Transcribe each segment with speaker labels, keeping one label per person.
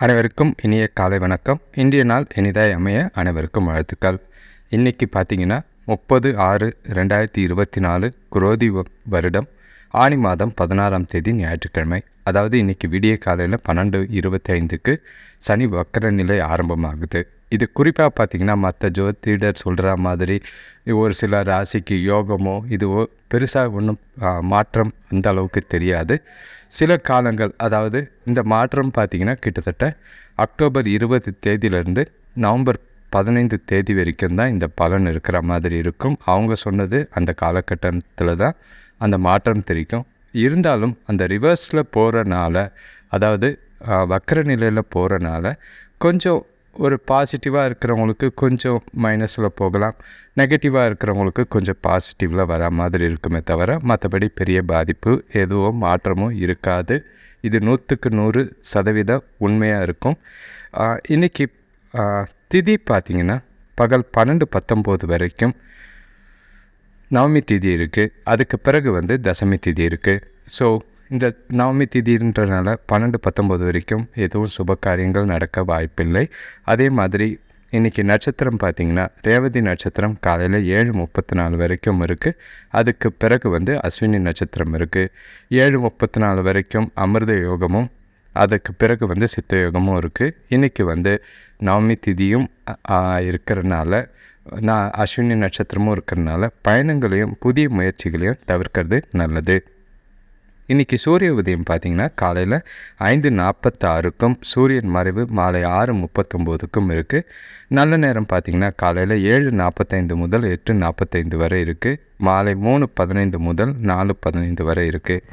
Speaker 1: அனைவருக்கும் இனிய காலை வணக்கம். இன்றைய நாள் இனிதாய் அமைய அனைவருக்கும் வாழ்த்துக்கள். இன்றைக்கி பார்த்தீங்கன்னா 30/6/2024 குரோதி வருடம் ஆனி மாதம் 16ஆம் தேதி ஞாயிற்றுக்கிழமை. அதாவது இன்றைக்கி விடிய காலையில் 12:25க்கு சனி வக்கர நிலை ஆரம்பமாகுது. இது குறிப்பாக பார்த்திங்கன்னா மற்ற ஜோதிடர் சொல்கிற மாதிரி ஒரு சில ராசிக்கு யோகமோ இதுவோ பெருசாக ஒன்றும் மாற்றம் அந்த அளவுக்கு தெரியாது. சில காலங்கள், அதாவது இந்த மாற்றம் பார்த்திங்கன்னா கிட்டத்தட்ட அக்டோபர் 20 தேதியிலேருந்து நவம்பர் 15 தேதி வரைக்கும் தான் இந்த பலன் இருக்கிற மாதிரி இருக்கும். அவங்க சொன்னது அந்த காலகட்டத்தில் தான் அந்த மாற்றம் தெரியும். இருந்தாலும் அந்த ரிவர்ஸில் போகிறனால, அதாவது வக்கர நிலையில் போகிறனால கொஞ்சம் ஒரு பாசிட்டிவாக இருக்கிறவங்களுக்கு கொஞ்சம் மைனஸில் போகலாம், நெகட்டிவாக இருக்கிறவங்களுக்கு கொஞ்சம் பாசிட்டிவில் வர மாதிரி இருக்குமே தவிர மற்றபடி பெரிய பாதிப்பு எதுவும் மாற்றமும் இருக்காது. இது 100% உண்மையாக இருக்கும். இன்றைக்கி திதி பார்த்திங்கன்னா பகல் 12:19 வரைக்கும் நவமி திதி இருக்குது. அதுக்கு பிறகு தசமி திதி இருக்குது. ஸோ இந்த நவமி திதின்றனால 12:19 வரைக்கும் எதுவும் சுப காரியங்கள் நடக்க வாய்ப்பில்லை. அதே மாதிரி இன்றைக்கி நட்சத்திரம் பார்த்திங்கன்னா ரேவதி நட்சத்திரம் காலையில் 7:34 வரைக்கும் இருக்குது. அதுக்கு பிறகு அஸ்வினி நட்சத்திரம் இருக்குது. 7:34 வரைக்கும் அமிர்த யோகமும் அதுக்கு பிறகு சித்த யோகமும் இருக்குது. இன்றைக்கி நவமி திதியும் இருக்கிறனால அஸ்வினி நட்சத்திரமும் இருக்கிறனால பயணங்களையும் புதிய முயற்சிகளையும் தவிர்க்கிறது நல்லது. இன்றைக்கி சூரிய உதயம் பார்த்திங்கன்னா காலையில் 5:46க்கும் சூரியன் மறைவு மாலை 6:39க்கும் இருக்குது. நல்ல நேரம் பார்த்திங்கன்னா காலையில் 7:45 முதல் 8:45 வரை இருக்குது. மாலை 3:15 முதல் 4:15 வரை இருக்குது.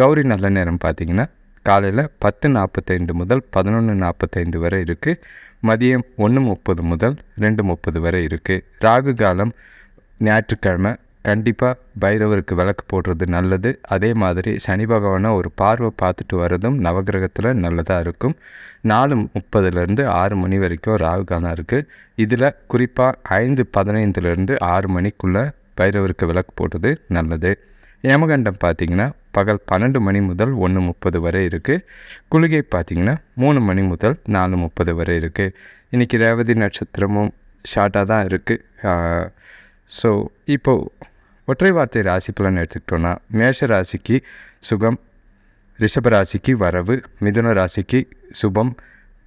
Speaker 1: கௌரி நல்ல நேரம் பார்த்திங்கன்னா காலையில் 10:45 முதல் 11:45 வரை இருக்குது. மதியம் 1:30 முதல் 2:30 வரை இருக்குது. ராகு காலம் ஞாயிற்றுக்கிழமை கண்டிப்பாக பைரவருக்கு விளக்கு போடுறது நல்லது. அதே மாதிரி சனி பகவானை ஒரு பார்வை பார்த்துட்டு வர்றதும் நவகிரகத்தில் நல்லதாக இருக்கும். 4:30 6 மணி வரைக்கும் ராகு காலம் இருக்குது. இதில் குறிப்பாக 5:15 6 மணிக்குள்ளே பைரவருக்கு விளக்கு போடுறது நல்லது. யமகண்டம் பார்த்திங்கன்னா பகல் 12 மணி முதல் 1:30 வரை இருக்குது. குளிகை பார்த்திங்கன்னா 3 மணி முதல் 4:30 வரை இருக்குது. இன்றைக்கி ரேவதி நட்சத்திரமும் ஷார்ட்டாக தான் இருக்குது. ஸோ இப்போது ஒற்றை வார்த்தை ராசி பலன் எடுத்துக்கிட்டோன்னா மேஷ ராசிக்கு சுகம், ரிஷப ராசிக்கு வரவு, மிதுன ராசிக்கு சுபம்,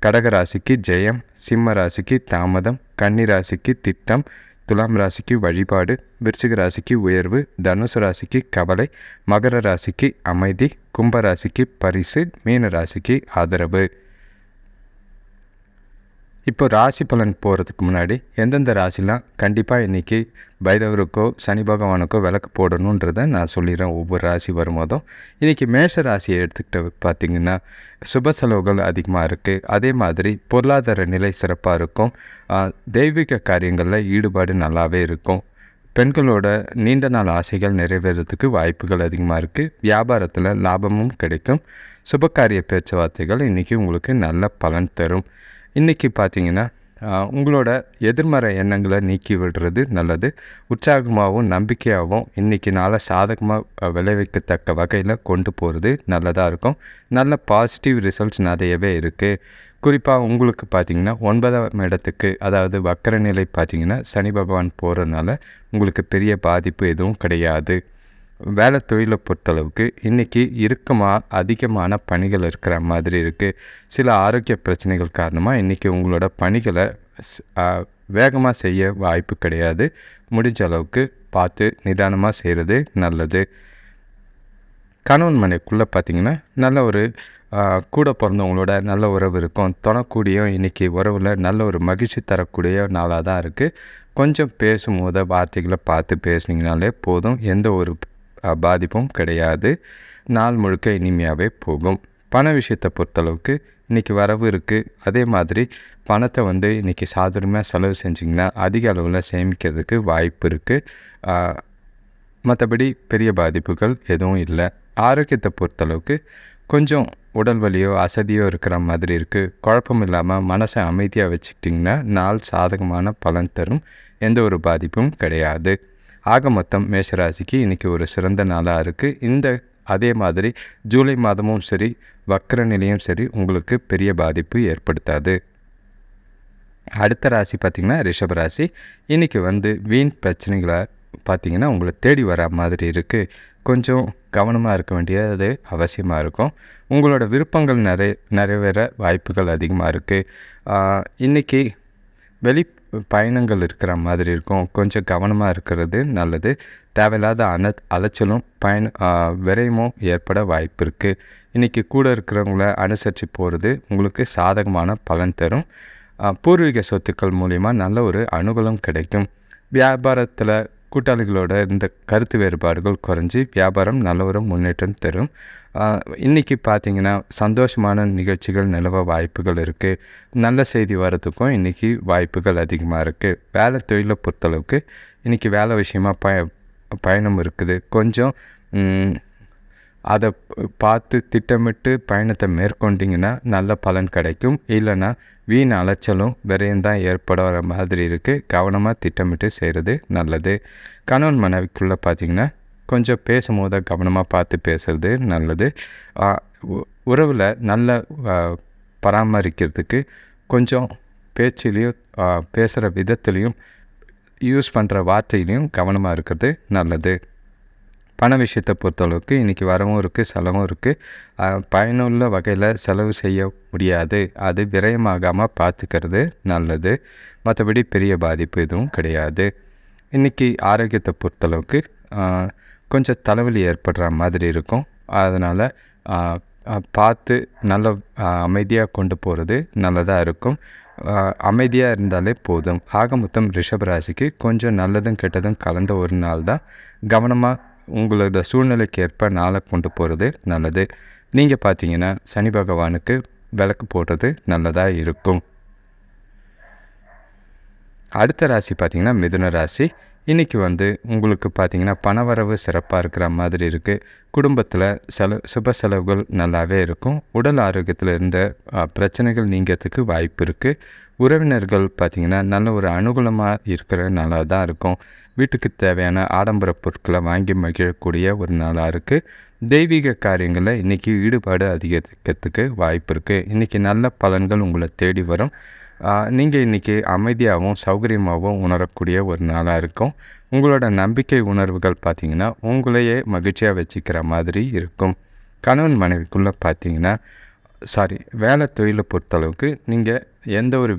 Speaker 1: கடக ராசிக்கு ஜெயம், சிம்ம ராசிக்கு தாமதம், கன்னி ராசிக்கு திட்டம், துலாம் ராசிக்கு வழிபாடு, விருச்சிக ராசிக்கு உயர்வு, தனுசு ராசிக்கு கவலை, மகர ராசிக்கு அமைதி, கும்ப ராசிக்கு பரிசு, மீன ராசிக்கு ஆதரவு. இப்போ ராசி பலன் போகிறதுக்கு முன்னாடி எந்தெந்த ராசிலாம் கண்டிப்பாக இன்றைக்கி பைரவருக்கோ சனி பகவானுக்கோ விளக்கு போடணுன்றதை நான் சொல்லிடுறேன். ஒவ்வொரு ராசி வரும்போதும் இன்றைக்கி மேஷ ராசியை எடுத்துக்கிட்ட பார்த்திங்கன்னா சுப செலவுகள் அதிகமாக இருக்குது. அதே மாதிரி பொருளாதார நிலை சிறப்பாக இருக்கும். தெய்வீக காரியங்களில் ஈடுபாடு நல்லாவே இருக்கும். பெண்களோட நீண்ட நாள் ஆசைகள் நிறைவேறதுக்கு வாய்ப்புகள் அதிகமாக இருக்குது. வியாபாரத்தில் லாபமும் கிடைக்கும். சுபகாரிய பேச்சுவார்த்தைகள் இன்றைக்கி உங்களுக்கு நல்ல பலன் தரும். இன்றைக்கி பார்த்திங்கன்னா உங்களோட எதிர்மறை எண்ணங்களை நீக்கி விடுறது நல்லது. உற்சாகமாகவும் நம்பிக்கையாகவும் இன்றைக்கி நாளை சாதகமாக விளைவிக்கத்தக்க வகையில் கொண்டு போகிறது நல்லதாக இருக்கும். நல்ல பாசிட்டிவ் ரிசல்ட்ஸ் நிறையவே இருக்குது. குறிப்பாக உங்களுக்கு பார்த்திங்கன்னா 9ஆம் இடத்துக்கு, அதாவது வக்கர நிலை பார்த்திங்கன்னா சனி பகவான் போகிறதுனால உங்களுக்கு பெரிய பாதிப்பு எதுவும் கிடையாது. வேலை தொழிலை பொறுத்தளவுக்கு இன்றைக்கி அதிகமான பணிகள் இருக்கிற மாதிரி இருக்குது. சில ஆரோக்கிய பிரச்சனைகள் காரணமாக இன்றைக்கி உங்களோட பணிகளை வேகமாக செய்ய வாய்ப்பு கிடையாது. முடிஞ்ச அளவுக்கு பார்த்து நிதானமாக செய்கிறது நல்லது. கணவன் மனைக்குள்ளே பார்த்திங்கன்னா நல்ல ஒரு கூட பிறந்தவங்களோட நல்ல உறவு இருக்கும். தொணக்கூடிய இன்றைக்கி உறவில் நல்ல ஒரு மகிழ்ச்சி தரக்கூடிய நாளாக தான் இருக்குது. கொஞ்சம் பேசும்போது வார்த்தைகளை பார்த்து பேசுனீங்கனாலே போதும், எந்த ஒரு பாதிப்பும் கிடையாது. நாள் முழுக்க இனிமையாகவே போகும். பண விஷயத்தை பொறுத்தளவுக்கு இன்றைக்கி வரவு இருக்குது. அதே மாதிரி பணத்தை இன்றைக்கி சாதுரியமாக செலவு செஞ்சிங்கன்னா அதிக அளவில் சேமிக்கிறதுக்கு வாய்ப்பு இருக்குது. மற்றபடி பெரிய பாதிப்புகள் எதுவும் இல்லை. ஆரோக்கியத்தை பொறுத்தளவுக்கு கொஞ்சம் உடல் வலியோ அசதியோ இருக்கிற மாதிரி இருக்குது. குழப்பம் இல்லாமல் மனசை அமைதியாக வச்சுக்கிட்டிங்கன்னா நாள் சாதகமான பலன் தரும். எந்த ஒரு பாதிப்பும் கிடையாது. ஆக மொத்தம் மேஷராசிக்கு இன்றைக்கி ஒரு சிறந்த நாளாக இருக்குது. இந்த அதே மாதிரி ஜூலை மாதமும் சரி, வக்ர நிலையும் சரி உங்களுக்கு பெரிய பாதிப்பு ஏற்படுத்தாது. அடுத்த ராசி பார்த்திங்கன்னா ரிஷப ராசி. இன்றைக்கி வீண் பிரச்சனைகளை பார்த்திங்கன்னா உங்களை தேடி வர மாதிரி இருக்குது. கொஞ்சம் கவனமாக இருக்க வேண்டியது அவசியமாக இருக்கும். உங்களோட விருப்பங்கள் நிறைவேற வாய்ப்புகள் அதிகமாக இருக்குது. இன்றைக்கி வெளி பயணங்கள் இருக்கிற மாதிரி இருக்கும். கொஞ்சம் கவனமாக இருக்கிறது நல்லது. தேவையில்லாத அலைச்சலும் விரயமும் ஏற்பட வாய்ப்பு இருக்குது. இன்றைக்கி கூட இருக்கிறவங்கள அனுசரித்து போகிறது உங்களுக்கு சாதகமான பலன் தரும். பூர்வீக சொத்துக்கள் மூலிமா நல்ல ஒரு அனுகூலம் கிடைக்கும். வியாபாரத்தில் கூட்டாளிகளோட இந்த கருத்து வேறுபாடுகள் குறைஞ்சி வியாபாரம் நல்ல ஒரு முன்னேற்றம் தரும். இன்றைக்கி பார்த்திங்கன்னா சந்தோஷமான நிகழ்ச்சிகள் நிலவ வாய்ப்புகள் இருக்குது. நல்ல செய்தி வர்றதுக்கும் இன்றைக்கி வாய்ப்புகள் அதிகமாக இருக்குது. வேலை தொழிலை பொறுத்தளவுக்கு இன்றைக்கி வேலை விஷயமாக பயணம் இருக்குது. கொஞ்சம் அதை பார்த்து திட்டமிட்டு பயணத்தை மேற்கொண்டிங்கன்னா நல்ல பலன் கிடைக்கும். இல்லைன்னா வீண் அலைச்சலும் விரயம்தான் ஏற்படுற மாதிரி இருக்குது. கவனமாக திட்டமிட்டு செய்கிறது நல்லது. கணவன் மனைவிக்குள்ளே பார்த்திங்கன்னா கொஞ்சம் பேசும்போது கவனமாக பார்த்து பேசுகிறது நல்லது. உறவில் நல்ல பராமரிக்கிறதுக்கு கொஞ்சம் பேச்சிலையும் பேசுகிற விதத்துலேயும் யூஸ் பண்ணுற வார்த்தையிலையும் கவனமாக இருக்கிறது நல்லது. பண விஷயத்தை பொறுத்தளவுக்கு இன்றைக்கி வரவும் இருக்குது, செலவும் இருக்குது. பயனுள்ள வகையில் செலவு செய்ய முடியாது. அது விரயமாகாமல் பார்த்துக்கிறது நல்லது. மற்றபடி பெரிய பாதிப்பு எதுவும் கிடையாது. இன்றைக்கி ஆரோக்கியத்தை பொறுத்தளவுக்கு கொஞ்சம் தலைவலி ஏற்படுற மாதிரி இருக்கும். அதனால் பார்த்து நல்ல அமைதியாக கொண்டு போகிறது நல்லதாக இருக்கும். அமைதியாக இருந்தாலே போதும். ஆக மொத்தம் ரிஷபராசிக்கு கொஞ்சம் நல்லதும் கெட்டதும் கலந்த ஒரு நாள் தான். கவனமாக உங்களோட சூழ்நிலைக்கு ஏற்ப நாளை கொண்டு போகிறது நல்லது. நீங்கள் பார்த்தீங்கன்னா சனி பகவானுக்கு விளக்கு போடுறது நல்லதாக இருக்கும். அடுத்த ராசி பார்த்திங்கன்னா மிதுன ராசி. இன்றைக்கி உங்களுக்கு பார்த்திங்கன்னா பணவரவு சிறப்பாக இருக்கிற மாதிரி இருக்குது. குடும்பத்தில் சுப செலவுகள் நல்லாவே இருக்கும். உடல் ஆரோக்கியத்தில் இருந்த பிரச்சனைகள் நீங்கிறதுக்கு வாய்ப்பு இருக்குது. உறவினர்கள் பார்த்திங்கன்னா நல்ல ஒரு அனுகூலமாக இருக்கிற நாளாக தான் இருக்கும். வீட்டுக்கு தேவையான ஆடம்பர பொருட்களை வாங்கி மகிழக்கூடிய ஒரு நாளாக இருக்குது. தெய்வீக காரியங்களில் இன்றைக்கி ஈடுபாடு அதிகரிக்கிறதுக்கு வாய்ப்பு இருக்குது. இன்றைக்கி நல்ல பலன்கள் உங்களை தேடி வரும். நீங்கள் இன்றைக்கி அமைதியாகவும் சௌகரியமாகவும் உணரக்கூடிய ஒரு நாளாக இருக்கும். உங்களோட நம்பிக்கை உணர்வுகள் பார்த்திங்கன்னா உங்களையே மகிழ்ச்சியாக வச்சுக்கிற மாதிரி இருக்கும். கணவன் மனைவிக்குள்ளே பார்த்திங்கன்னா வேலை தொழிலை பொறுத்தளவுக்கு நீங்கள் எந்த ஒரு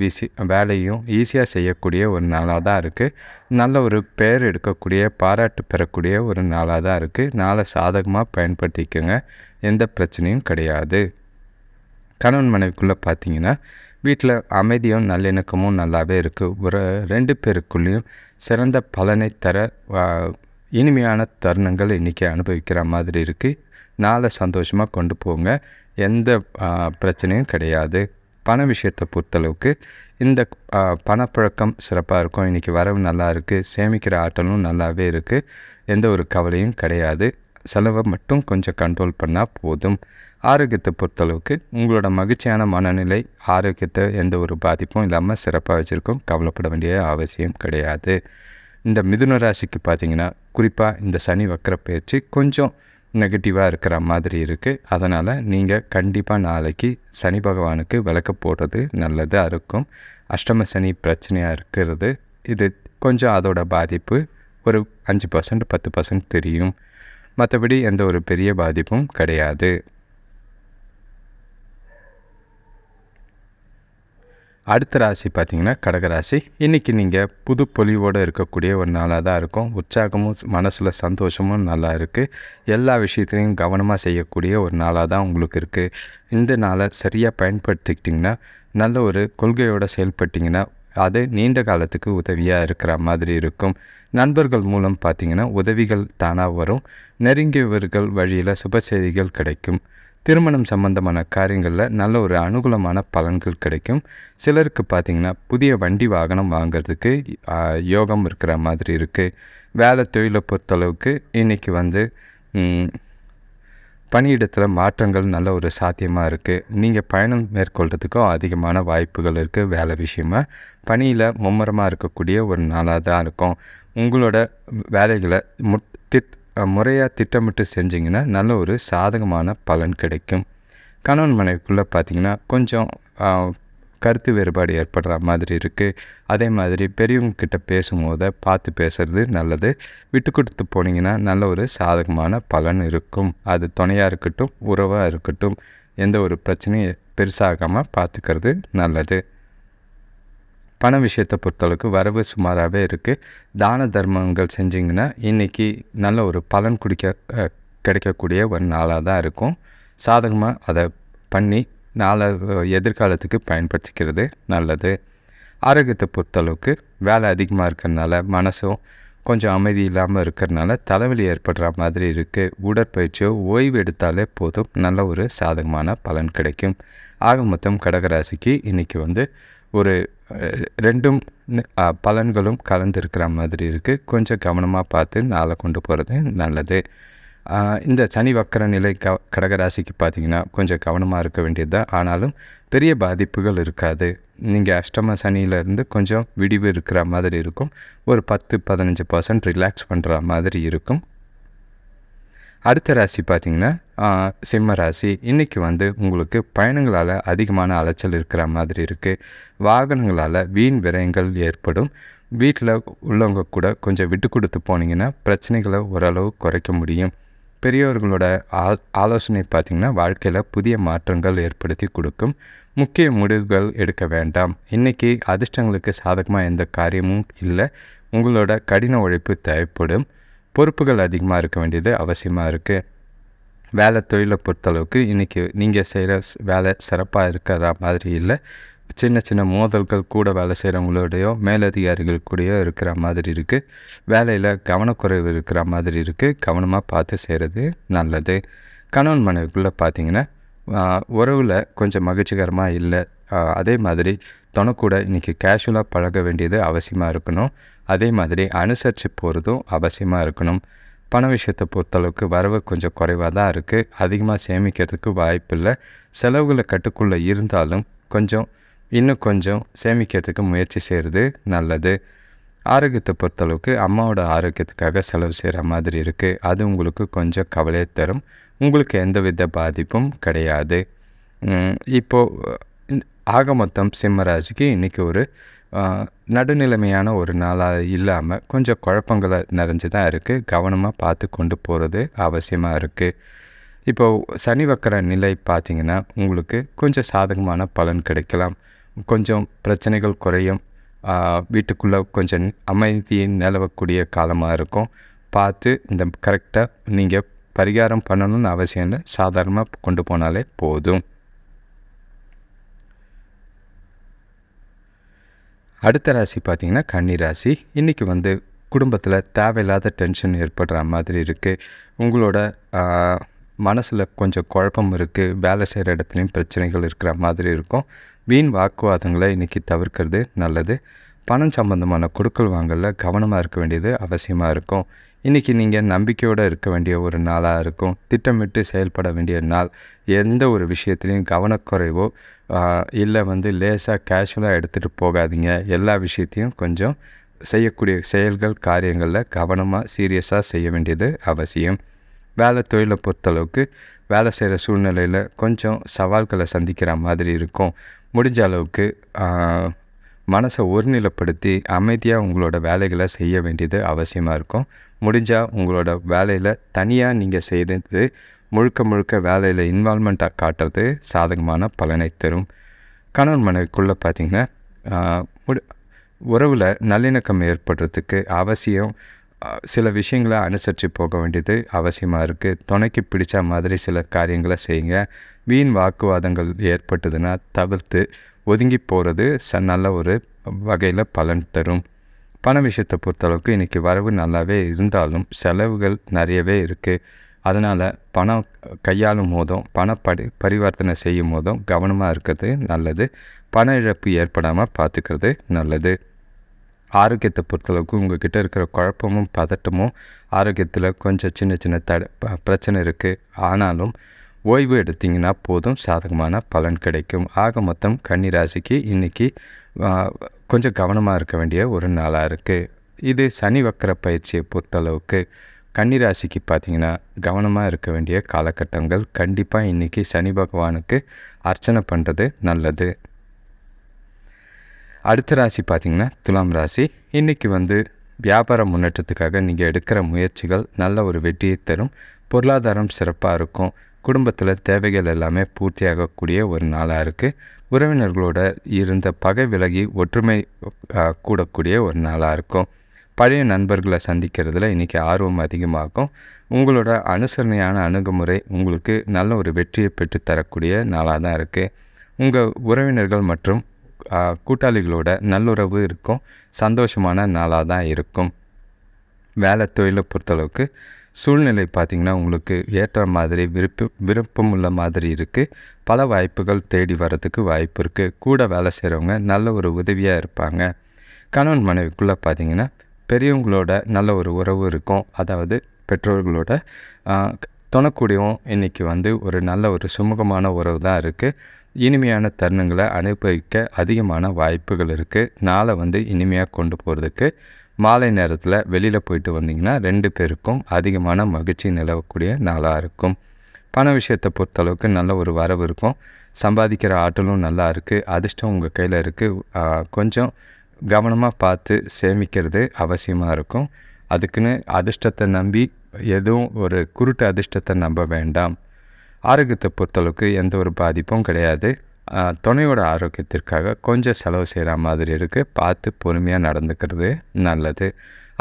Speaker 1: வேலையும் ஈஸியாக செய்யக்கூடிய ஒரு நாளாக தான் இருக்குது. நல்ல ஒரு பெயர் எடுக்கக்கூடிய பாராட்டு பெறக்கூடிய ஒரு நாளாக தான் இருக்குது. நாளை சாதகமாக பயன்படுத்திக்கோங்க. எந்த பிரச்சனையும் கிடையாது. கணவன் மனைவிக்குள்ளே பார்த்திங்கன்னா வீட்டில் அமைதியும் நல்லிணக்கமும் நல்லாவே இருக்குது. ஒரு 2 பேருக்குள்ளேயும் சிறந்த பலனை தர இனிமையான தருணங்கள் இன்றைக்கி அனுபவிக்கிற மாதிரி இருக்குது. நாளை சந்தோஷமாக கொண்டு போங்க. எந்த பிரச்சனையும் கிடையாது. பண விஷயத்தை பொறுத்தளவுக்கு இந்த பணப்பழக்கம் சிறப்பாக இருக்கும். இன்றைக்கி வரவு நல்லா இருக்குது. சேமிக்கிற ஆற்றலும் நல்லாவே இருக்குது. எந்த ஒரு கவலையும் கிடையாது. செலவை மட்டும் கொஞ்சம் கண்ட்ரோல் பண்ணால் போதும். ஆரோக்கியத்தை பொறுத்தளவுக்கு உங்களோட மகிழ்ச்சியான மனநிலை ஆரோக்கியத்தை எந்த ஒரு பாதிப்பும் இல்லாமல் சிறப்பாக வச்சுருக்கோம். கவலைப்பட வேண்டிய அவசியம் கிடையாது. இந்த மிதுன ராசிக்கு பார்த்திங்கன்னா குறிப்பாக இந்த சனி வக்கர பயிற்சி கொஞ்சம் நெகட்டிவாக இருக்கிற மாதிரி இருக்குது. அதனால் நீங்கள் கண்டிப்பாக நாளைக்கு சனி பகவானுக்கு விளக்கு போடுறது நல்லதாக இருக்கும். அஷ்டம சனி பிரச்சனையாக இருக்கிறது. இது கொஞ்சம் அதோட பாதிப்பு ஒரு 5% 10% தெரியும். மற்றபடி எந்த ஒரு பெரிய பாதிப்பும் கிடையாது. அடுத்த ராசி பார்த்திங்கன்னா கடகராசி. இன்றைக்கி நீங்கள் புது பொலிவோடு இருக்கக்கூடிய ஒரு நாளாக தான் இருக்கும். உற்சாகமும் மனசில் சந்தோஷமும் நல்லா இருக்குது. எல்லா விஷயத்துலையும் கவனமாக செய்யக்கூடிய ஒரு நாளாக தான் உங்களுக்கு இருக்குது. இந்த நாளை சரியாக பயன்படுத்திக்கிட்டிங்கன்னா நல்ல ஒரு கொள்கையோடு செயல்பட்டிங்கன்னா அது நீண்ட காலத்துக்கு உதவியாக இருக்கிற மாதிரி இருக்கும். நண்பர்கள் மூலம் பார்த்திங்கன்னா உதவிகள் தானாக வரும். நெருங்கியவர்கள் வழியில் சுப செய்திகள் கிடைக்கும். திருமணம் சம்பந்தமான காரியங்களில் நல்ல ஒரு அனுகூலமான பலன்கள் கிடைக்கும். சிலருக்கு பார்த்திங்கன்னா புதிய வண்டி வாகனம் வாங்கிறதுக்கு யோகம் இருக்கிற மாதிரி இருக்குது. வேலை தொழிலை பொறுத்தளவுக்கு இன்றைக்கி பணியிடத்தில் மாற்றங்கள் நல்ல ஒரு சாத்தியமாக இருக்குது. நீங்கள் பயணம் மேற்கொள்கிறதுக்கும் அதிகமான வாய்ப்புகள் இருக்குது. வேலை விஷயமாக பணியில் மும்முரமாக இருக்கக்கூடிய ஒரு நாளாக தான் இருக்கும். உங்களோட வேலைகளை முறையாக திட்டமிட்டு செஞ்சிங்கன்னா நல்ல ஒரு சாதகமான பலன் கிடைக்கும். கணவன் மனைவிக்குள்ளே பார்த்திங்கன்னா கொஞ்சம் கருத்து வேறுபாடு ஏற்படுற மாதிரி இருக்குது. அதே மாதிரி பெரியவங்கக்கிட்ட பேசும்போது பார்த்து பேசுகிறது நல்லது. விட்டு கொடுத்து போனீங்கன்னா நல்ல ஒரு சாதகமான பலன் இருக்கும். அது துணையாக இருக்கட்டும், உறவாக இருக்கட்டும், எந்த ஒரு பிரச்சனையும் பெருசாகாமல் பார்த்துக்கிறது நல்லது. பண விஷயத்தை பொறுத்தளவுக்கு வரவு சுமாராகவே இருக்குது. தான தர்மங்கள் செஞ்சிங்கன்னா இன்றைக்கி நல்ல ஒரு பலன் கிடைக்கக்கூடிய ஒரு நாளாக தான் இருக்கும். சாதகமாக அதை பண்ணி எதிர்காலத்துக்கு பயன்படுத்திக்கிறது நல்லது. ஆரோக்கியத்தை பொறுத்தளவுக்கு வேலை அதிகமாக இருக்கிறதுனால மனசும் கொஞ்சம் அமைதி இல்லாமல் இருக்கிறதுனால தலைவலி ஏற்படுற மாதிரி இருக்குது. உடற்பயிற்சியோ ஓய்வு எடுத்தாலே போதும், நல்ல ஒரு சாதகமான பலன் கிடைக்கும். ஆக மொத்தம் கடகராசிக்கு இன்றைக்கி ஒரு ரெண்டும் பலன்களும் கலந்துருக்கிற மாதிரி இருக்குது. கொஞ்சம் கவனமாக பார்த்து நாளை கொண்டு போகிறது நல்லது. இந்த சனி வக்கர நிலை கடகராசிக்கு பார்த்திங்கன்னா கொஞ்சம் கவனமாக இருக்க வேண்டியது தான். ஆனாலும் பெரிய பாதிப்புகள் இருக்காது. நீங்கள் அஷ்டம சனியிலேருந்து கொஞ்சம் விடிவு இருக்கிற மாதிரி இருக்கும். ஒரு 10-15% ரிலாக்ஸ் பண்ணுற மாதிரி இருக்கும். அடுத்த ராசி பார்த்திங்கன்னா சிம்ம ராசி. இன்றைக்கி உங்களுக்கு பயணங்களால் அதிகமான அலைச்சல் இருக்கிற மாதிரி இருக்குது. வாகனங்களால் வீண் விரயங்கள் ஏற்படும். வீட்டில் உள்ளவங்க கூட கொஞ்சம் விட்டு கொடுத்து போனீங்கன்னா பிரச்சனைகளை ஓரளவு குறைக்க முடியும். பெரியவர்களோட ஆலோசனை பார்த்திங்கன்னா வாழ்க்கையில் புதிய மாற்றங்கள் ஏற்படுத்தி கொடுக்கும். முக்கிய முடிவுகள் எடுக்க வேண்டாம். இன்றைக்கி அதிர்ஷ்டங்களுக்கு சாதகமாக எந்த காரியமும் இல்லை. உங்களோட கடின உழைப்பு தேவைப்படும். பொறுப்புகள் அதிகமாக இருக்க வேண்டியது அவசியமாக இருக்குது. வேலை தொழிலை பொறுத்தளவுக்கு இன்றைக்கி நீங்கள் செய்கிற வேலை சிறப்பாக இருக்கிற மாதிரி இல்லை. சின்ன சின்ன மோதல்கள் கூட வேலை செய்கிறவங்களோடையோ மேலதிகாரிகள் கூடயோ இருக்கிற மாதிரி இருக்குது. வேலையில் கவனக்குறைவு இருக்கிற மாதிரி இருக்குது. கவனமாக பார்த்து செய்கிறது நல்லது. கணவன் மனைவிக்குள்ளே பார்த்திங்கன்னா உறவில் கொஞ்சம் மகிழ்ச்சிகரமாக இல்லை. அதே மாதிரி தொணக்கூட இன்றைக்கி கேஷுவலாக பழக வேண்டியது அவசியமாக இருக்கணும். அதே மாதிரி அனுசரித்து போகிறதும் அவசியமாக இருக்கணும். பண விஷயத்தை பொறுத்தளவுக்கு வரவு கொஞ்சம் குறைவாக தான் இருக்குது. அதிகமாக சேமிக்கிறதுக்கு வாய்ப்பு இல்லை. செலவுகளை கட்டுக்குள்ளே இருந்தாலும் இன்னும் கொஞ்சம் சேமிக்கிறதுக்கு முயற்சி செய்கிறது நல்லது. ஆரோக்கியத்தை பொறுத்தளவுக்கு அம்மாவோட ஆரோக்கியத்துக்காக செலவு செய்கிற மாதிரி இருக்குது. அது உங்களுக்கு கொஞ்சம் கவலையை தரும். உங்களுக்கு எந்தவித பாதிப்பும் கிடையாது. இப்போது ஆக மொத்தம் சிம்மராசிக்கு இன்றைக்கி ஒரு நடுநிலைமையான ஒரு நாளாக இல்லாமல் கொஞ்சம் குழப்பங்களை நிறைஞ்சு தான் இருக்குது. கவனமாக பார்த்து கொண்டு போகிறது அவசியமாக இருக்குது. இப்போது சனி வக்கர நிலை பார்த்திங்கன்னா உங்களுக்கு கொஞ்சம் சாதகமான பலன் கிடைக்கலாம். கொஞ்சம் பிரச்சனைகள் குறையும். வீட்டுக்குள்ளே கொஞ்சம் அமைதி நிலவக்கூடிய காலமாக இருக்கும். பார்த்து இந்த கரெக்டாக நீங்கள் பரிகாரம் பண்ணணும்னு அவசியம் இல்லை. சாதாரணமாக கொண்டு போனாலே போதும். அடுத்த ராசி பார்த்திங்கன்னா கன்னி ராசி. இன்றைக்கி குடும்பத்தில் தேவையில்லாத டென்ஷன் ஏற்படுற மாதிரி இருக்குது. உங்களோட மனசில் கொஞ்சம் குழப்பம் இருக்குது. வேலை செய்கிற இடத்துலையும் பிரச்சனைகள் இருக்கிற மாதிரி இருக்கும். வீண் வாக்குவாதங்களை இன்றைக்கி தவிர்க்கிறது நல்லது. பணம் சம்பந்தமான கொடுக்கல் வாங்கலில் கவனமாக இருக்க வேண்டியது அவசியமாக இருக்கும். இன்றைக்கி நீங்கள் நம்பிக்கையோடு இருக்க வேண்டிய ஒரு நாளாக இருக்கும். திட்டமிட்டு செயல்பட வேண்டிய நாள். எந்த ஒரு விஷயத்துலையும் கவனக்குறைவோ இல்லை லேசாக கேஷுவலாக எடுத்துகிட்டு போகாதீங்க. எல்லா விஷயத்தையும் கொஞ்சம் செய்யக்கூடிய செயல்கள் காரியங்களில் கவனமாக சீரியஸாக செய்ய வேண்டியது அவசியம். வேலை தொழிலை பொறுத்தளவுக்கு வேலை செய்கிற சூழ்நிலையில் கொஞ்சம் சவால்களை சந்திக்கிற மாதிரி இருக்கும். முடிஞ்ச அளவுக்கு மனசை ஒருநிலைப்படுத்தி அமைதியாக உங்களோட வேலைகளை செய்ய வேண்டியது அவசியமாக இருக்கும். முடிஞ்சால் உங்களோட வேலையில் தனியாக நீங்கள் செய்கிறது முழுக்க வேலையில் இன்வால்மெண்ட்டாக காட்டுறது சாதகமான பலனை தரும். கணவன் மனைவிக்குள்ளே பார்த்திங்கன்னா உறவில் நல்லிணக்கம் ஏற்படுறதுக்கு அவசியம் சில விஷயங்களை அனுசரித்து போக வேண்டியது அவசியமாக இருக்குது. துணைக்கு பிடிச்ச மாதிரி சில காரியங்களை செய்யுங்க. வீண் வாக்குவாதங்கள் ஏற்பட்டதுன்னா தவிர்த்து ஒதுங்கி போகிறது நல்ல ஒரு வகையில் பலன் தரும். பண விஷயத்தை பொறுத்தளவுக்கு இன்றைக்கி வரவு நல்லாவே இருந்தாலும் செலவுகள் நிறையவே இருக்குது. அதனால் பணம் கையாளும் போதும் பரிவர்த்தனை செய்யும் போதும் கவனமாக இருக்கிறது நல்லது. பண இழப்பு ஏற்படாமல் பார்த்துக்கிறது நல்லது. ஆரோக்கியத்தை பொறுத்தளவுக்கு உங்கள்கிட்ட இருக்கிற குழப்பமும் பதட்டமும் ஆரோக்கியத்தில் கொஞ்சம் சின்ன பிரச்சனை இருக்குது. ஆனாலும் ஓய்வு எடுத்திங்கன்னா போதும், சாதகமான பலன் கிடைக்கும். ஆக மொத்தம் கன்னி ராசிக்கு இன்றைக்கி கொஞ்சம் கவனமாக இருக்க வேண்டிய ஒரு நாளாக இருக்குது. இது சனி வக்கர பயிற்சியை பொறுத்தளவுக்கு கன்னிராசிக்கு பார்த்திங்கன்னா கவனமாக இருக்க வேண்டிய காலகட்டங்கள். கண்டிப்பாக இன்றைக்கி சனி பகவானுக்கு அர்ச்சனை பண்ணுறது நல்லது. அடுத்த ராசி பார்த்திங்கன்னா துலாம் ராசி. இன்றைக்கி வியாபார முன்னேற்றத்துக்காக நீங்கள் எடுக்கிற முயற்சிகள் நல்ல ஒரு வெற்றியை தரும். பொருளாதாரம் சிறப்பாக இருக்கும். குடும்பத்தில் தேவைகள் எல்லாமே பூர்த்தியாகக்கூடிய ஒரு நாளாக இருக்குது. உறவினர்களோட இருந்த பகை விலகி ஒற்றுமை கூடக்கூடிய ஒரு நாளாக இருக்கும். பழைய நண்பர்களை சந்திக்கிறதுல இன்றைக்கி ஆர்வம் அதிகமாகும். உங்களோட அனுசரணையான அணுகுமுறை உங்களுக்கு நல்ல ஒரு வெற்றியை பெற்றுத்தரக்கூடிய நாளாக தான் இருக்குது. உங்கள் உறவினர்கள் மற்றும் கூட்டாளிகளோட நல்லுறவு இருக்கும். சந்தோஷமான நாளாக தான் இருக்கும். வேலை தொழிலை பொறுத்தளவுக்கு சூழ்நிலை பார்த்திங்கன்னா உங்களுக்கு ஏற்ற மாதிரி விருப்பமுள்ள மாதிரி இருக்குது. பல வாய்ப்புகள் தேடி வர்றதுக்கு வாய்ப்பு இருக்குது. கூட வேலை செய்கிறவங்க நல்ல ஒரு உதவியாக இருப்பாங்க. கணவன் மனைவிக்குள்ளே பார்த்திங்கன்னா பெரியவங்களோட நல்ல ஒரு உறவு இருக்கும். அதாவது பெற்றோர்களோட துணக்கூடியவும் இன்றைக்கி ஒரு நல்ல ஒரு சுமூகமான உறவு தான் இருக்குது. இனிமையான தருணங்களை அனுபவிக்க அதிகமான வாய்ப்புகள் இருக்குது. நாளை இனிமையாக கொண்டு போகிறதுக்கு மாலை நேரத்தில் வெளியில் போயிட்டு வந்தீங்கன்னா 2 பேருக்கும் அதிகமான மகிழ்ச்சி நிலவக்கூடிய நாளாக இருக்கும். பண விஷயத்தை பொறுத்தளவுக்கு நல்ல ஒரு வரவு இருக்கும். சம்பாதிக்கிற ஆற்றலும் நல்லா இருக்குது. அதிர்ஷ்டம் உங்கள் கையில் இருக்குது. கொஞ்சம் கவனமாக பார்த்து சேமிக்கிறது அவசியமாக இருக்கும். அதுக்குன்னு அதிர்ஷ்டத்தை நம்பி எதுவும் ஒரு குருட்டு அதிர்ஷ்டத்தை நம்ப வேண்டாம். ஆரோக்கியத்தை பொறுத்தளவுக்கு எந்த ஒரு பாதிப்பும் கிடையாது. துணையோட ஆரோக்கியத்திற்காக கொஞ்சம் செலவு செய்கிற மாதிரி இருக்குது. பார்த்து பொறுமையாக நடந்துக்கிறது நல்லது.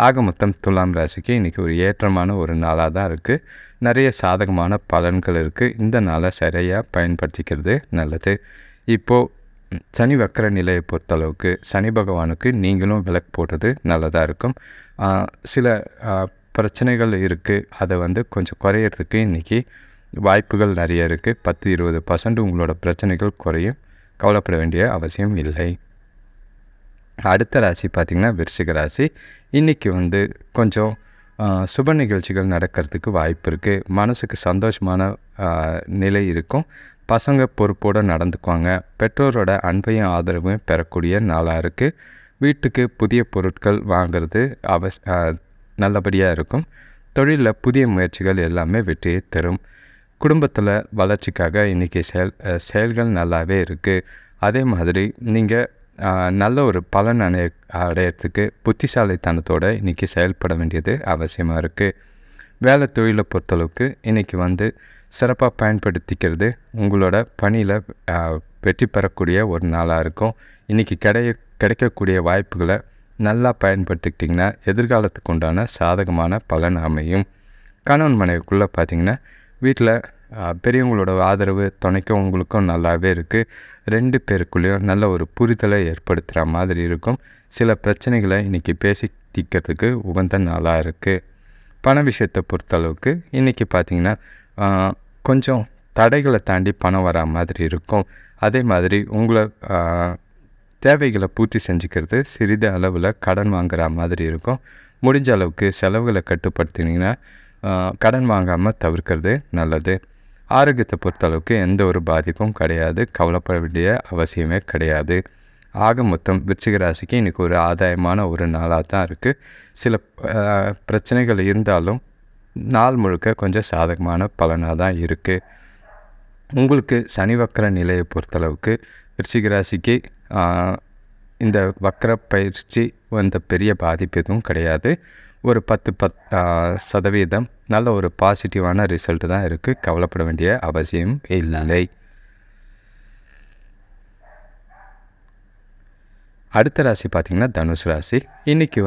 Speaker 1: ஆக மொத்தம் துலாம் ராசிக்கு இன்றைக்கி ஒரு ஏற்றமான ஒரு நாளாக தான் இருக்குது. நிறைய சாதகமான பலன்கள் இருக்குது. இந்த நாளை சரியாக பயன்படுத்திக்கிறது நல்லது. இப்போது சனி வக்கர நிலையை பொறுத்தளவுக்கு சனி பகவானுக்கு நீங்களும் விளக்கு போடுறது நல்லதாக இருக்கும். சில பிரச்சனைகள் இருக்குது. அதை கொஞ்சம் குறையிறதுக்கு இன்றைக்கி வாய்ப்புகள் நிறைய இருக்குது. 10-20% உங்களோட பிரச்சனைகள் குறையும். கவலைப்பட வேண்டிய அவசியம் இல்லை. அடுத்த ராசி பார்த்திங்கன்னா விருச்சிக ராசி. இன்றைக்கி கொஞ்சம் சுப நிகழ்ச்சிகள் நடக்கிறதுக்கு வாய்ப்பு இருக்குது. மனசுக்கு சந்தோஷமான நிலை இருக்கும். பசங்க பொறுப்போடு நடந்துக்குவாங்க. பெற்றோரோட அன்பையும் ஆதரவையும் பெறக்கூடிய நாளாக இருக்குது. வீட்டுக்கு புதிய பொருட்கள் வாங்கிறது நல்லபடியாக இருக்கும். தொழிலில் புதிய முயற்சிகள் எல்லாமே வெற்றியை தரும். குடும்பத்தில் வளர்ச்சிக்காக இன்றைக்கி செயல்கள் நல்லாவே இருக்குது. அதே மாதிரி நீங்கள் நல்ல ஒரு பலன் அடையிறதுக்கு புத்திசாலித்தனத்தோடு இன்றைக்கி செயல்பட வேண்டியது அவசியமாக இருக்குது. வேலை தொழிலை பொறுத்தளவுக்கு இன்றைக்கி சிறப்பாக பயன்படுத்திக்கிறது உங்களோட பணியில் வெற்றி பெறக்கூடிய ஒரு நாளாக இருக்கும். இன்றைக்கி கிடைக்கக்கூடிய வாய்ப்புகளை நல்லா பயன்படுத்திக்கிட்டிங்கன்னா எதிர்காலத்துக்கு உண்டான சாதகமான பலன் அமையும். கணவன் மனைவிக்குள்ளே பார்த்திங்கன்னா வீட்டில் பெரியவங்களோட ஆதரவு துணைக்கும் உங்களுக்கும் நல்லாவே இருக்குது. 2 பேருக்குள்ளேயும் நல்ல ஒரு புரிதலை ஏற்படுத்துகிற மாதிரி இருக்கும். சில பிரச்சனைகளை இன்றைக்கி பேசி தீர்க்கிறதுக்கு உகந்த நாளாக இருக்குது. பண விஷயத்தை பொறுத்தளவுக்கு இன்றைக்கி பார்த்திங்கன்னா கொஞ்சம் தடைகளை தாண்டி பணம் வரா மாதிரி இருக்கும். அதே மாதிரி உங்களை தேவைகளை பூர்த்தி செஞ்சுக்கிறது சிறிது அளவில் கடன் வாங்குகிற மாதிரி இருக்கும். முடிஞ்ச அளவுக்கு செலவுகளை கட்டுப்படுத்தினீங்கன்னா கடன் வாங்காமல் தவிர்க்கிறது நல்லது. ஆரோக்கியத்தை பொறுத்தளவுக்கு எந்த ஒரு பாதிப்பும் கிடையாது. கவலைப்பட வேண்டிய அவசியமே கிடையாது. ஆக மொத்தம் விருச்சிக ராசிக்கு இன்றைக்கி ஒரு ஆதாயமான ஒரு நாளாக தான் இருக்குது. சில பிரச்சனைகள் இருந்தாலும் நாள் முழுக்க கொஞ்சம் சாதகமான பலனாக தான் இருக்குது. உங்களுக்கு சனி வக்கர நிலையை பொறுத்தளவுக்கு விருச்சிக ராசிக்கு இந்த வக்கர பயிற்சி பெரிய பாதிப்பு எதுவும் கிடையாது. ஒரு 10% நல்ல ஒரு பாசிட்டிவான ரிசல்ட் தான் இருக்குது. கவலைப்பட வேண்டிய அவசியம் இல்லை. அடுத்த ராசி பார்த்திங்கன்னா தனுசு ராசி. இன்றைக்கி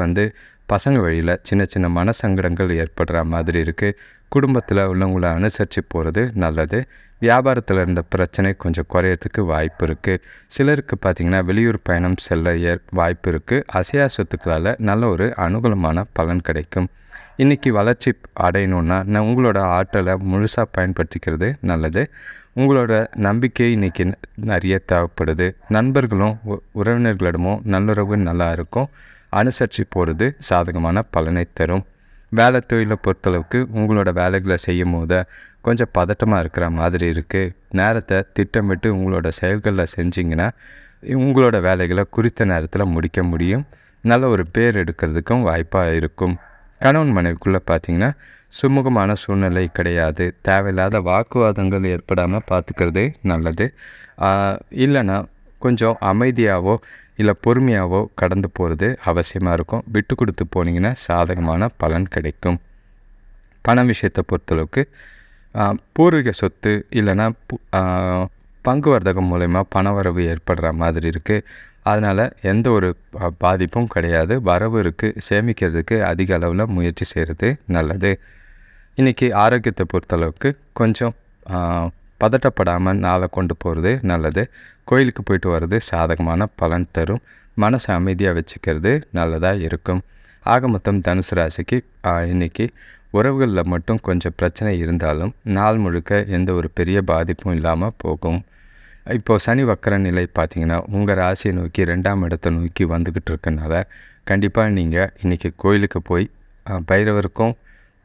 Speaker 1: பசங்க வழியில் சின்ன சின்ன மனசங்கடங்கள் ஏற்படுற மாதிரி இருக்குது. குடும்பத்தில் உள்ளவங்களை அனுசரித்து போகிறது நல்லது. வியாபாரத்தில் இருந்த பிரச்சனை கொஞ்சம் குறையிறதுக்கு வாய்ப்பு இருக்குது. சிலருக்கு பார்த்திங்கன்னா வெளியூர் பயணம் செல்ல வாய்ப்பு இருக்குது. அசையா சொத்துக்களால் நல்ல ஒரு அனுகூலமான பலன் கிடைக்கும். இன்றைக்கி வளர்ச்சி அடையணுன்னா உங்களோட ஆற்றலை முழுசாக பயன்படுத்திக்கிறது நல்லது. உங்களோட நம்பிக்கை இன்றைக்கி நிறைய தேவைப்படுது. நண்பர்களும் உறவினர்களிடமும் நல்லுறவு நல்லா இருக்கும். அனுசரித்து போகிறது சாதகமான பலனை தரும். வேலை தொழிலை பொறுத்தளவுக்கு உங்களோட வேலைகளை செய்யும் போது கொஞ்சம் பதட்டமாக இருக்கிற மாதிரி இருக்குது. நேரத்தை திட்டமிட்டு உங்களோட செயல்களில் செஞ்சிங்கன்னா உங்களோட வேலைகளை குறித்த நேரத்தில் முடிக்க முடியும். நல்ல ஒரு பேர் எடுக்கிறதுக்கும் வாய்ப்பாக இருக்கும். கணவன் மனைவிக்குள்ளே பார்த்திங்கன்னா சுமூகமான சூழ்நிலை கிடையாது. தேவையில்லாத வாக்குவாதங்கள் ஏற்படாமல் பார்த்துக்கிறது நல்லது. இல்லைன்னா கொஞ்சம் அமைதியாகவோ இல்லை பொறுமையாகவோ கடந்து போகிறது அவசியமாக இருக்கும். விட்டு கொடுத்து போனீங்கன்னா சாதகமான பலன் கிடைக்கும். பண விஷயத்தை பொறுத்தளவுக்கு பூர்வீக சொத்து இல்லைன்னா பங்கு வர்த்தகம் மூலயமா பணவரவு ஏற்படுற மாதிரி இருக்குது. அதனால் எந்த ஒரு பாதிப்பும் கிடையாது. வரவு இருக்குது. சேமிக்கிறதுக்கு அதிக அளவில் முயற்சி செய்கிறது நல்லது. இன்றைக்கி ஆரோக்கியத்தை பொறுத்தளவுக்கு கொஞ்சம் பதட்டப்படாமல் நாளை கொண்டு போகிறது நல்லது. கோயிலுக்கு போயிட்டு வர்றது சாதகமான பலன் தரும். மனசை அமைதியாக வச்சுக்கிறது நல்லதாக இருக்கும். ஆக மொத்தம் தனுசு ராசிக்கு இன்றைக்கி உறவுகளில் மட்டும் கொஞ்சம் பிரச்சனை இருந்தாலும் நாள் முழுக்க எந்த ஒரு பெரிய பாதிப்பும் இல்லாமல் போகும். இப்போது சனி வக்கர நிலை பார்த்திங்கன்னா உங்கள் ராசியை நோக்கி 2ஆம் இடத்தை நோக்கி வந்துக்கிட்டு இருக்கனால கண்டிப்பாக நீங்கள் இன்றைக்கி கோயிலுக்கு போய் பைரவருக்கும்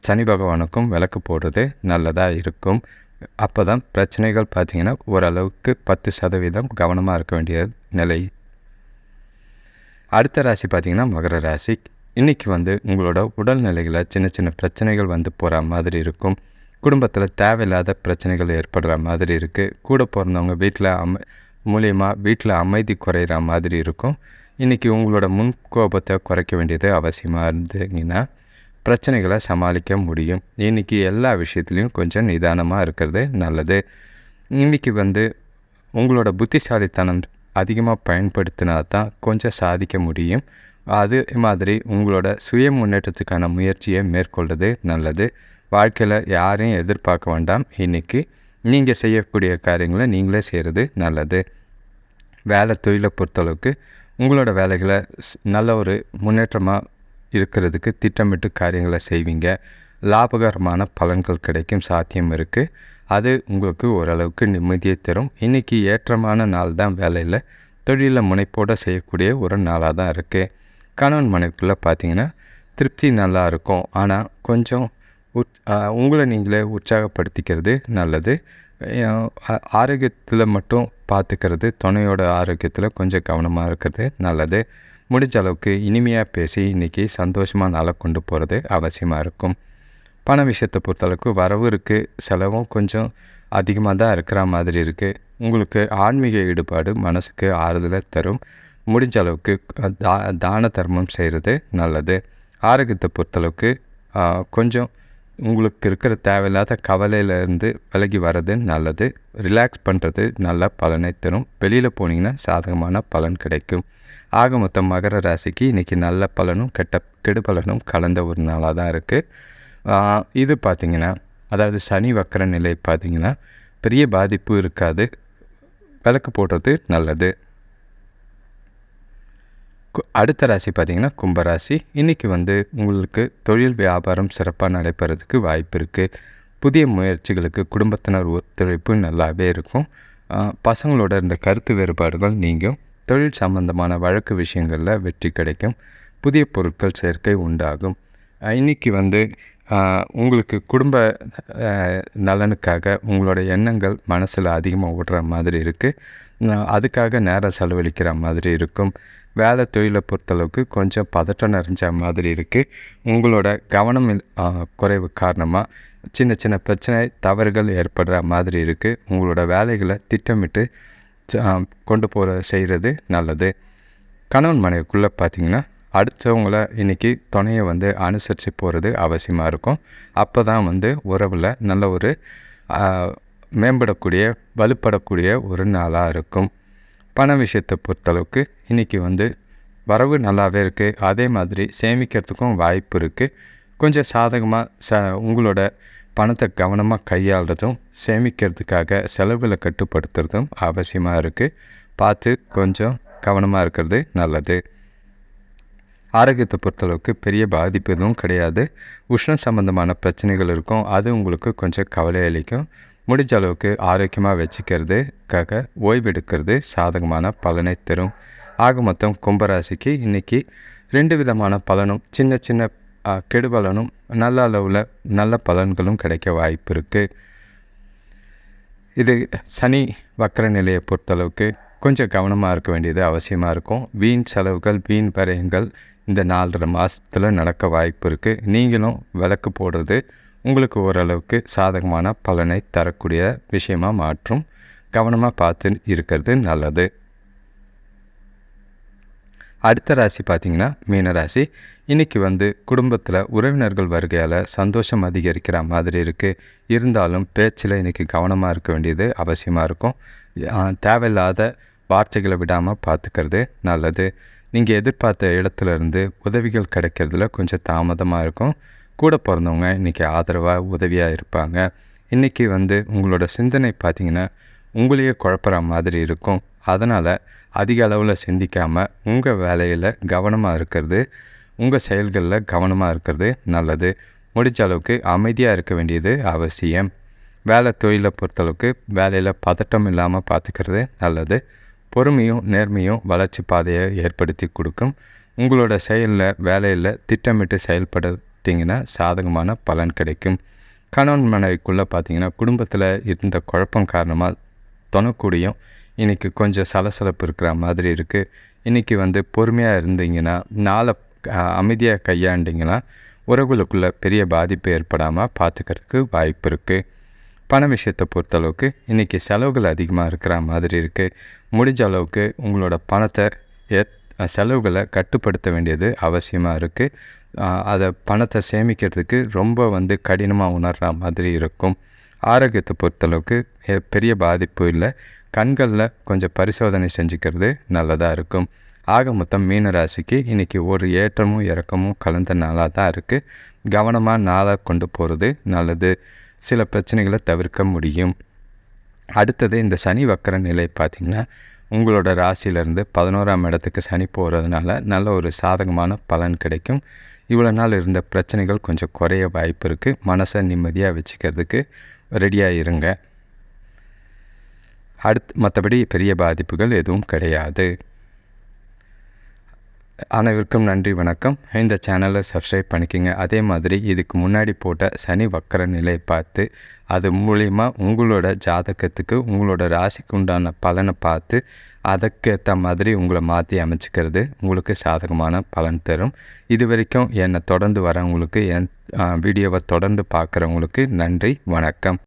Speaker 1: சனி பகவானுக்கும் விளக்கு போடுறது நல்லதாக இருக்கும். அப்போ தான் பிரச்சனைகள் பார்த்திங்கன்னா ஓரளவுக்கு 10% கவனமாக இருக்க வேண்டிய நிலை. அடுத்த ராசி பார்த்திங்கன்னா மகர ராசி. இன்றைக்கி உங்களோட உடல்நிலையில் சின்ன சின்ன பிரச்சனைகள் போகிற மாதிரி இருக்கும். குடும்பத்தில் தேவையில்லாத பிரச்சனைகள் ஏற்படுற மாதிரி இருக்குது. கூட பிறந்தவங்க வீட்டில் அமைதி குறையிற மாதிரி இருக்கும். இன்றைக்கி உங்களோட முன்கோபத்தை குறைக்க வேண்டியது அவசியமாக இருந்தீங்கன்னா பிரச்சனைகளை சமாளிக்க முடியும். இன்றைக்கி எல்லா விஷயத்துலையும் கொஞ்சம் நிதானமாக இருக்கிறது நல்லது. இன்றைக்கி உங்களோட புத்திசாலித்தனம் அதிகமாக பயன்படுத்தினா தான் கொஞ்சம் சாதிக்க முடியும். அது மாதிரி உங்களோட சுய முன்னேற்றத்துக்கான முயற்சியை மேற்கொள்வது நல்லது. வாழ்க்கையில் யாரையும் எதிர்பார்க்க வேண்டாம். இன்றைக்கி நீங்கள் செய்யக்கூடிய காரியங்களை நீங்களே செய்கிறது நல்லது. வேலை தொழிலை பொறுத்தளவுக்கு உங்களோட வேலைகளை நல்ல ஒரு முன்னேற்றமாக இருக்கிறதுக்கு திட்டமிட்டு காரியங்களை செய்வீங்க. லாபகரமான பலன்கள் கிடைக்கும் சாத்தியம் இருக்குது. அது உங்களுக்கு ஓரளவுக்கு நிம்மதியை தரும். இன்றைக்கி ஏற்றமான நாள் தான். வேலையில் தொழிலில் முனைப்போடு செய்யக்கூடிய ஒரு நாளாக தான் இருக்குது. கணவன் மனைவிக்குள்ளே பார்த்திங்கன்னா திருப்தி நல்லா இருக்கும். ஆனால் கொஞ்சம் உங்களை நீங்களே உற்சாகப்படுத்திக்கிறது நல்லது. ஆரோக்கியத்தில் மட்டும் பார்த்துக்கிறது, துணையோட ஆரோக்கியத்தில் கொஞ்சம் கவனமாக இருக்கிறது நல்லது. முடிஞ்ச அளவுக்கு இனிமையாக பேசி இன்றைக்கி சந்தோஷமாக நாளை கொண்டு போகிறது அவசியமாக இருக்கும். பண விஷயத்தை பொறுத்தளவுக்கு வரவு இருக்குது, செலவும் கொஞ்சம் அதிகமாக தான் இருக்கிற மாதிரி இருக்குது. உங்களுக்கு ஆன்மீக ஈடுபாடு மனசுக்கு ஆறுதலை தரும். முடிஞ்ச அளவுக்கு தான தர்மம் செய்கிறது நல்லது. ஆரோக்கியத்தை பொறுத்தளவுக்கு கொஞ்சம் உங்களுக்கு இருக்கிற தேவையில்லாத கவலையிலேருந்து விலகி வர்றது நல்லது. ரிலாக்ஸ் பண்ணுறது நல்ல பலனை தரும். வெளியில் போனீங்கன்னா சாதகமான பலன் கிடைக்கும். ஆக மொத்தம் மகர ராசிக்கு இன்றைக்கி நல்ல பலனும் கெடு பலனும் கலந்த ஒரு நாளாக தான் இருக்குது. இது பார்த்திங்கன்னா அதாவது சனி வக்கர நிலை பார்த்திங்கன்னா பெரிய பாதிப்பு இருக்காது. விளக்கு போடுறது நல்லது. அடுத்த ராசி பார்த்திங்கன்னா கும்பராசி. இன்றைக்கி உங்களுக்கு தொழில் வியாபாரம் சிறப்பாக நடைபெறதுக்கு வாய்ப்பு இருக்குது. புதிய முயற்சிகளுக்கு குடும்பத்தினர் ஒத்துழைப்பு நல்லாவே இருக்கும். பசங்களோட இந்த கருத்து வேறுபாடுகள் நீங்கும். தொழில் சம்பந்தமான வழக்கு விஷயங்களில் வெற்றி கிடைக்கும். புதிய பொருட்கள் சேர்க்கை உண்டாகும். இன்றைக்கி உங்களுக்கு குடும்ப நலனுக்காக உங்களோட எண்ணங்கள் மனசில் அதிகமாக ஓடுற மாதிரி இருக்குது. அதுக்காக நேரம் செலவழிக்கிற மாதிரி இருக்கும். வேலை தொழிலை பொறுத்தளவுக்கு கொஞ்சம் பதட்டம் நிறைஞ்ச மாதிரி இருக்குது. உங்களோட கவனம் குறைவு காரணமாக சின்ன சின்ன பிரச்சனை தவறுகள் ஏற்படுற மாதிரி இருக்குது. உங்களோட வேலைகளை திட்டமிட்டு கொண்டு செய்கிறது நல்லது. கணவன் மனைவிக்குள்ளே பார்த்திங்கன்னா அடுத்தவங்கள இன்றைக்கி துணையை அனுசரித்து போகிறது அவசியமாக இருக்கும். அப்போ தான் உறவில் நல்ல ஒரு மேம்படக்கூடிய வலுப்படக்கூடிய ஒரு நாளாக இருக்கும். பண விஷயத்தை பொறுத்தளவுக்கு இன்றைக்கி வரவு நல்லாவே இருக்குது. அதே மாதிரி சேமிக்கிறதுக்கும் வாய்ப்பு இருக்குது. கொஞ்சம் சாதகமாக உங்களோட பணத்தை கவனமாக கையாளுறதும் சேமிக்கிறதுக்காக செலவில் கட்டுப்படுத்துறதும் அவசியமாக இருக்குது. பார்த்து கொஞ்சம் கவனமாக இருக்கிறது நல்லது. ஆரோக்கியத்தை பொறுத்தளவுக்கு பெரிய பாதிப்பு எதுவும் கிடையாது. உஷ்ணம் சம்பந்தமான பிரச்சனைகள் இருக்கும். அது உங்களுக்கு கொஞ்சம் கவலை அளிக்கும். முடிஞ்ச அளவுக்கு ஆரோக்கியமாக வச்சுக்கிறதுக்காக ஓய்வெடுக்கிறது சாதகமான பலனை தரும். ஆக மொத்தம் கும்பராசிக்கு இன்றைக்கி 2 விதமான பலனும் சின்ன சின்ன கெடு பலனும் நல்ல அளவில் நல்ல பலன்களும் கிடைக்க வாய்ப்பு இருக்குது. இது சனி வக்கர நிலையை பொறுத்தளவுக்கு கொஞ்சம் கவனமாக இருக்க வேண்டியது அவசியமாக இருக்கும். வீண் செலவுகள் வீண் விரயங்கள் இந்த 4.5 மாதத்தில் நடக்க வாய்ப்பு இருக்குது. நீங்களும் விளக்கு போடுறது உங்களுக்கு ஓரளவுக்கு சாதகமான பலனை தரக்கூடிய விஷயமாக மாற்றும். கவனமாக பார்த்து இருக்கிறது நல்லது. அடுத்த ராசி பார்த்திங்கன்னா மீனராசி. இன்றைக்கி குடும்பத்தில் உறவினர்கள் வருகையால் சந்தோஷம் அதிகரிக்கிற மாதிரி இருக்குது. இருந்தாலும் பேச்சில் இன்றைக்கி கவனமாக இருக்க வேண்டியது அவசியமாக இருக்கும். தேவையில்லாத வார்த்தைகளை விடாமல் பார்த்துக்கிறது நல்லது. நீங்கள் எதிர்பார்த்த இடத்துலேருந்து உதவிகள் கிடைக்கிறதுல கொஞ்சம் தாமதமாக இருக்கும். கூட பிறந்தவங்க இன்றைக்கி ஆதரவாக உதவியாக இருப்பாங்க. இன்றைக்கி உங்களோட சிந்தனை பார்த்திங்கன்னா உங்களையே குழப்புற மாதிரி இருக்கும். அதனால் அதிக அளவில் சிந்திக்காமல் உங்கள் வேலையில் கவனமாக இருக்கிறது, உங்கள் செயல்களில் கவனமாக இருக்கிறது நல்லது. முடிஞ்ச அளவுக்கு அமைதியாக இருக்க வேண்டியது அவசியம். வேலை தொழிலை பொறுத்தளவுக்கு வேலையில் பதட்டம் இல்லாமல் பார்த்துக்கிறது நல்லது. பொறுமையும் நேர்மையும் வளர்ச்சி பாதையை ஏற்படுத்தி கொடுக்கும். உங்களோட செயலில் வேலையில் திட்டமிட்டு செயல்படுத்திங்கன்னா சாதகமான பலன் கிடைக்கும். கணவன் மனைவிக்குள்ளே பார்த்திங்கன்னா குடும்பத்தில் இருந்த குழப்பம் காரணமாக தொணக்கூடியும் இன்றைக்கி கொஞ்சம் சலசலப்பு இருக்கிற மாதிரி இருக்குது. இன்றைக்கி பொறுமையாக இருந்தீங்கன்னா, நாளை அமைதியாக கையாண்டிங்கன்னா உறவுகளுக்குள்ளே பெரிய பாதிப்பு ஏற்படாமல் பார்த்துக்கிறதுக்கு வாய்ப்பு இருக்குது. பண விஷயத்தை பொறுத்தளவுக்கு இன்றைக்கி செலவுகள் அதிகமாக இருக்கிற மாதிரி இருக்குது. முடிஞ்ச அளவுக்கு உங்களோட பணத்தை செலவுகளை கட்டுப்படுத்த வேண்டியது அவசியமாக இருக்குது. அதை பணத்தை சேமிக்கிறதுக்கு ரொம்ப கடினமாக உணர்கிற மாதிரி இருக்கும். ஆரோக்கியத்தை பொறுத்தளவுக்கு பெரிய பாதிப்பு இல்லை. கண்களில் கொஞ்சம் பரிசோதனை செஞ்சுக்கிறது நல்லதாக இருக்கும். ஆக மொத்தம் மீனராசிக்கு இன்றைக்கி ஒரு ஏற்றமும் இறக்கமும் கலந்த நாளாக தான் இருக்குது. கவனமாக நாளாக கொண்டு போகிறது நல்லது. சில பிரச்சனைகளை தவிர்க்க முடியும். அடுத்தது இந்த சனி வக்கர நிலை பார்த்திங்கன்னா உங்களோட ராசியிலேருந்து 11ஆம் இடத்துக்கு சனி போகிறதுனால நல்ல ஒரு சாதகமான பலன் கிடைக்கும். இவ்வளோ நாள் இருந்த பிரச்சனைகள் கொஞ்சம் குறைய வாய்ப்பு இருக்குது. மனசை நிம்மதியாக வச்சுக்கிறதுக்கு ரெடியாக இருங்க. மற்றபடி பெரிய பாதிப்புகள் எதுவும் கிடையாது. அனைவருக்கும் நன்றி, வணக்கம். இந்த சேனலை சப்ஸ்கிரைப் பண்ணிக்கோங்க. அதே மாதிரி இதுக்கு முன்னாடி போட்ட சனி வக்கர நிலை பார்த்து அது மூலிமா உங்களோட ஜாதகத்துக்கு உங்களோட ராசிக்கு உண்டான பலனை பார்த்து அதுக்கேற்ற மாதிரி உங்களை மாற்றி அமைச்சிக்கிறது உங்களுக்கு சாதகமான பலன் தரும். இது வரைக்கும் என்னை தொடர்ந்து வரவங்களுக்கு, என் வீடியோவை தொடர்ந்து பார்க்குறவங்களுக்கு நன்றி, வணக்கம்.